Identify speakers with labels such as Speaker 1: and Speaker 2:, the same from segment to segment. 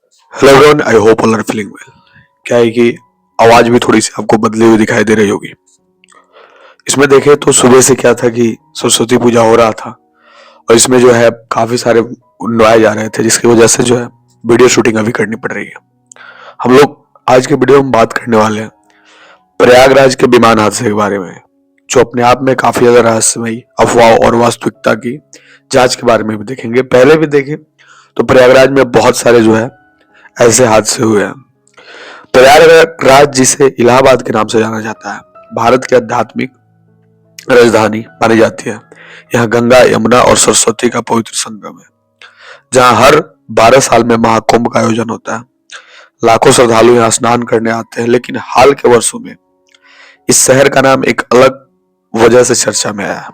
Speaker 1: Hello everyone, I hope all are feeling well. क्या है कि आवाज भी थोड़ी सी आपको बदली हुई दिखाई दे रही होगी। इसमें देखें तो सुबह से क्या था कि सरस्वती पूजा हो रहा था और इसमें जो है काफी सारे उड़ाए जा रहे थे, जिसकी वजह से जो है वीडियो शूटिंग अभी करनी पड़ रही है। हम लोग आज के वीडियो में बात करने वाले हैं प्रयागराज के विमान हादसे के बारे में, जो अपने आप में काफी ज्यादा रहस्यमयी अफवाह और वास्तविकता की जांच के बारे में भी देखेंगे। पहले भी देखें तो प्रयागराज में बहुत सारे जो है ऐसे हादसे हुए हैं। प्रयागराज, जिसे इलाहाबाद के नाम से जाना जाता है, भारत की आध्यात्मिक राजधानी मानी जाती है। यहाँ गंगा, यमुना और सरस्वती का पवित्र संगम है, जहाँ हर 12 साल में महाकुंभ का आयोजन होता है। लाखों श्रद्धालु यहाँ स्नान करने आते हैं, लेकिन हाल के वर्षों में इस शहर का नाम एक अलग वजह से चर्चा में आया है: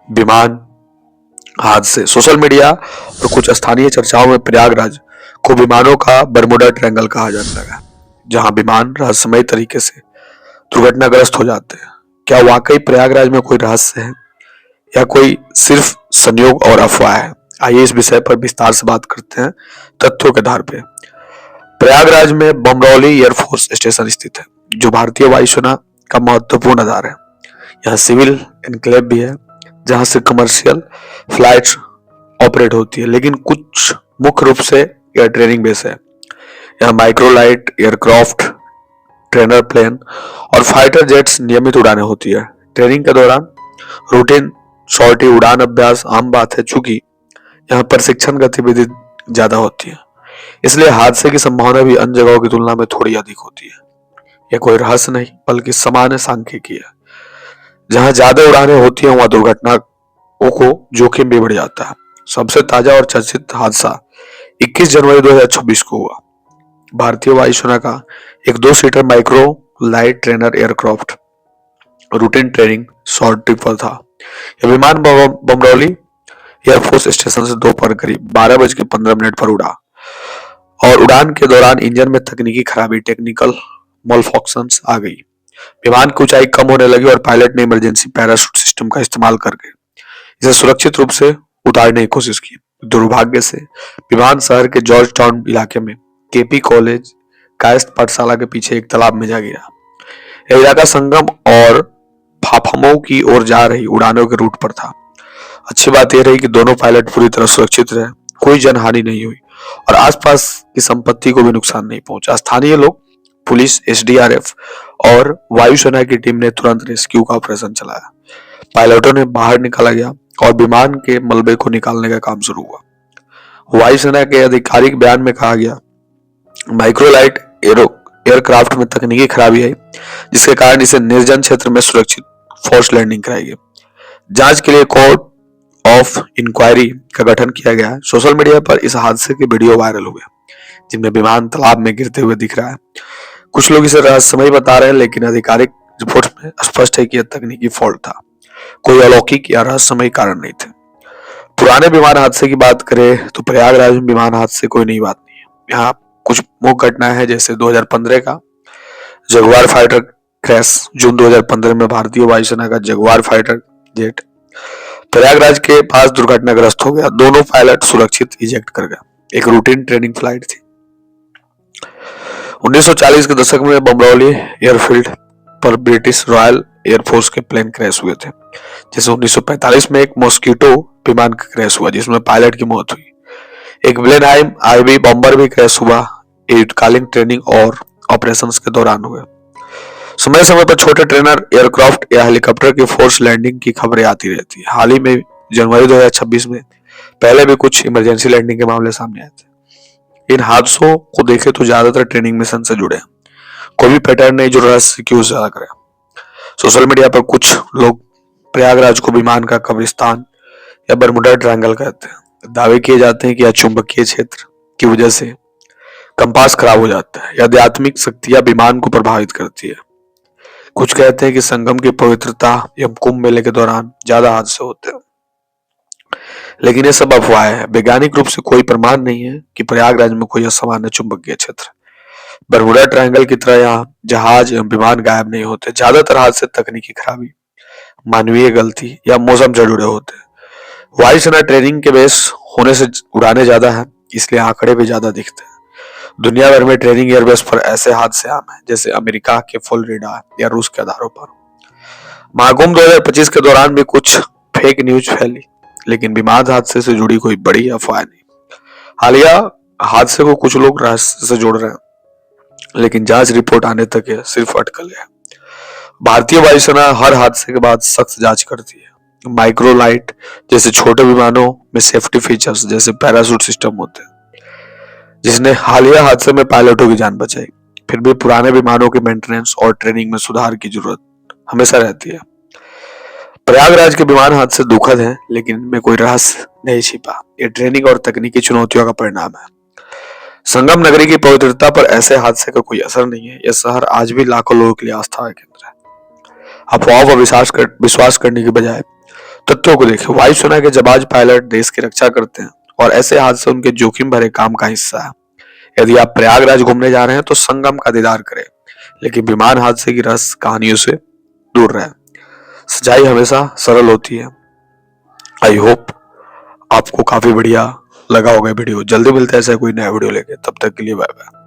Speaker 1: विमान हादसे। सोशल मीडिया और कुछ स्थानीय चर्चाओं में प्रयागराज को विमानों का बरमुडा ट्रायंगल कहा जाने लगा, जहां विमान रहस्यमय तरीके से दुर्घटनाग्रस्त हो जाते हैं। क्या वाकई प्रयागराज में कोई रहस्य है या कोई सिर्फ संयोग और अफवाह है? आइए इस विषय पर विस्तार से बात करते हैं तथ्यों के आधार पर। प्रयागराज में बमरौली एयरफोर्स स्टेशन स्थित है, जो भारतीय वायुसेना का महत्वपूर्ण आधार है। यहाँ सिविल एनक्लेव भी है, जहां से कमर्शियल फ्लाइट्स ऑपरेट होती है, लेकिन कुछ मुख्य रूप से एयर ट्रेनिंग बेस है। यहाँ माइक्रोलाइट एयरक्राफ्ट, ट्रेनर प्लेन और फाइटर जेट्स नियमित उड़ानें होती है। ट्रेनिंग के दौरान रूटीन सॉर्टी उड़ान अभ्यास आम बात है, चूंकि यहाँ प्रशिक्षण गतिविधि ज्यादा होती है, इसलिए हादसे की संभावना भी अन्य जगहों की तुलना में थोड़ी अधिक होती है। यह कोई रहस्य नहीं, बल्कि सामान्य सांख्यिकी है। जहां ज्यादा उड़ानें होती हैं, वहां दुर्घटनाओं को जोखिम भी बढ़ जाता है। सबसे ताजा और चर्चित हादसा 21 जनवरी 2026 को हुआ। भारतीय वायुसेना का एक 2 seater micro light trainer aircraft routine training sortie पर था। यह विमान बमरौली एयरफोर्स स्टेशन से दोपहर करीब 12:15 पर उड़ा और उड़ान के दौरान इंजन में तकनीकी खराबी, टेक्निकल मॉलफंक्शंस आ गई। विमान की ऊंचाई कम होने लगी और पायलट ने इमरजेंसी पैराशूट सिस्टम का इस्तेमाल करके इसे सुरक्षित रूप से उतारने की कोशिश की। दुर्भाग्य से विमान शहर के जॉर्ज टाउन इलाके में केपी कॉलेज कायस्थ पाठशाला के पीछे एक तालाब में जा गिरा। यह इलाका संगम और फाफामऊ की ओर जा रही उड़ानों के रूट पर था। अच्छी बात यह रही कि दोनों पायलट पूरी तरह सुरक्षित रहे, कोई जनहानि नहीं हुई और आसपास की संपत्ति को भी नुकसान नहीं पहुंचा। स्थानीय लोग, पुलिस, एसडीआरएफ और वायुसेना की टीम ने तुरंत रेस्क्यू का ऑपरेशन चलाया। पायलटों ने बाहर निकाला गया और विमान के मलबे को निकालने का काम शुरू हुआ। वायुसेना के आधिकारिक बयान में कहा गया, माइक्रोलाइट एयरक्राफ्ट में तकनीकी खराबी आई, जिसके कारण इसे निर्जन क्षेत्र में सुरक्षित फोर्स लैंडिंग कराई गई। जांच के लिए कोर्ट ऑफ इंक्वायरी का गठन किया गया है। सोशल मीडिया पर इस हादसे के वीडियो वायरल हुए, जिनमें विमान तालाब में गिरते हुए दिख रहा है। कुछ लोग इसे रहस्यमय बता रहे हैं, लेकिन आधिकारिक रिपोर्ट में स्पष्ट है कि यह तकनीकी फॉल्ट था, कोई अलौकिक या रहस्यमय कारण नहीं थे। पुराने विमान हादसे की बात करें तो प्रयागराज में विमान हादसे कोई नई बात नहीं है। यहाँ कुछ मुख्य घटनाएं हैं, जैसे 2015 का जगुआर फाइटर क्रैश। जून 2015 में भारतीय वायुसेना का जगुआर फाइटर जेट प्रयागराज के पास दुर्घटनाग्रस्त हो गया। दोनों पायलट सुरक्षित इजेक्ट कर गए। एक रूटीन ट्रेनिंग फ्लाइट थी। 1940 के दशक में बमरौली एयरफील्ड पर ब्रिटिश रॉयल एयरफोर्स के प्लेन क्रैश हुए थे। जैसे 1945 में एक मॉस्किटो विमान का क्रैश हुआ, जिसमें पायलट की मौत हुई। एक ब्लेनहाइम आईबी बॉम्बर भी क्रैश हुआ, युद्धकालीन ट्रेनिंग और ऑपरेशंस के दौरान हुए। समय समय पर छोटे ट्रेनर एयरक्राफ्ट या हेलीकॉप्टर की फोर्स लैंडिंग की खबरें आती रहती है। हाल ही में जनवरी 2026 में पहले भी कुछ इमरजेंसी लैंडिंग के मामले सामने आए थे। इन हादसों को देखें तो ज्यादातर ट्रेनिंग मिशन से जुड़े हैं। कोई भी पैटर्न नहीं जो रहस्य क्यों ज्यादा करे। सोशल मीडिया पर कुछ लोग प्रयागराज को विमान का कब्रिस्तान या बरमुडा ट्रायंगल कहते हैं। दावे किए जाते हैं कि यह चुंबकीय क्षेत्र की वजह से कंपास खराब हो जाता है या आध्यात्मिक शक्तियां विमान को प्रभावित करती है। कुछ कहते हैं कि संगम की पवित्रता या कुंभ मेले के दौरान ज्यादा हादसे होते हैं, लेकिन ये सब अफवाह है। वैज्ञानिक रूप से कोई प्रमाण नहीं है कि प्रयागराज में कोई असामान्य चुंबकीय क्षेत्र। बरमुडा ट्रायंगल की तरह यहाँ जहाज एवं विमान गायब नहीं होते। ज्यादातर हादसे तकनीकी खराबी, मानवीय गलती या मौसम से जुड़े होते हैं। वायुसेना ट्रेनिंग के बेस होने से उड़ाने ज्यादा है, इसलिए आंकड़े भी ज्यादा दिखते हैं। दुनिया भर में ट्रेनिंग एयरबेस पर ऐसे हादसे आम हैं, जैसे अमेरिका के फ्लोरिडा या रूस के आधारों पर। महाकुंभ 2025 के दौरान भी कुछ फेक न्यूज फैली, लेकिन विमान हादसे से जुड़ी कोई बड़ी अफवाह नहीं। हालिया हादसे को कुछ लोग रहस्य से जोड़ रहे हैं, लेकिन जांच रिपोर्ट आने तक ये सिर्फ अटकल है। भारतीय वायुसेना हर हादसे के बाद सख्त जांच करती है। माइक्रोलाइट जैसे छोटे विमानों में सेफ्टी फीचर्स जैसे पैराशूट सिस्टम होते हैं, जिसने हालिया हादसे में पायलटों की जान बचाई। फिर भी पुराने विमानों के मेंटेनेंस और ट्रेनिंग में सुधार की जरूरत हमेशा रहती है। प्रयागराज के विमान हादसे दुखद हैं, लेकिन इनमें कोई रहस्य नहीं छिपा। ये ट्रेनिंग और तकनीकी चुनौतियों का परिणाम है। संगम नगरी की पवित्रता पर ऐसे हादसे का कोई असर नहीं है। यह शहर आज भी लाखों लोगों के लिए आस्था का केंद्र है। अफवाहों पर विश्वास करने की बजाय तथ्यों को देखें। वायुसेना के जाबाज पायलट देश की रक्षा करते हैं, और ऐसे हादसे उनके जोखिम भरे काम का हिस्सा है। यदि आप प्रयागराज घूमने जा रहे हैं तो संगम का दीदार करें, लेकिन विमान हादसे की रहस्य कहानियों से दूर रहें। सच्चाई हमेशा सरल होती है। आई होप आपको काफी बढ़िया लगा होगा वीडियो। जल्दी मिलते हैं ऐसा कोई नया वीडियो लेके, तब तक के लिए बाय बाय।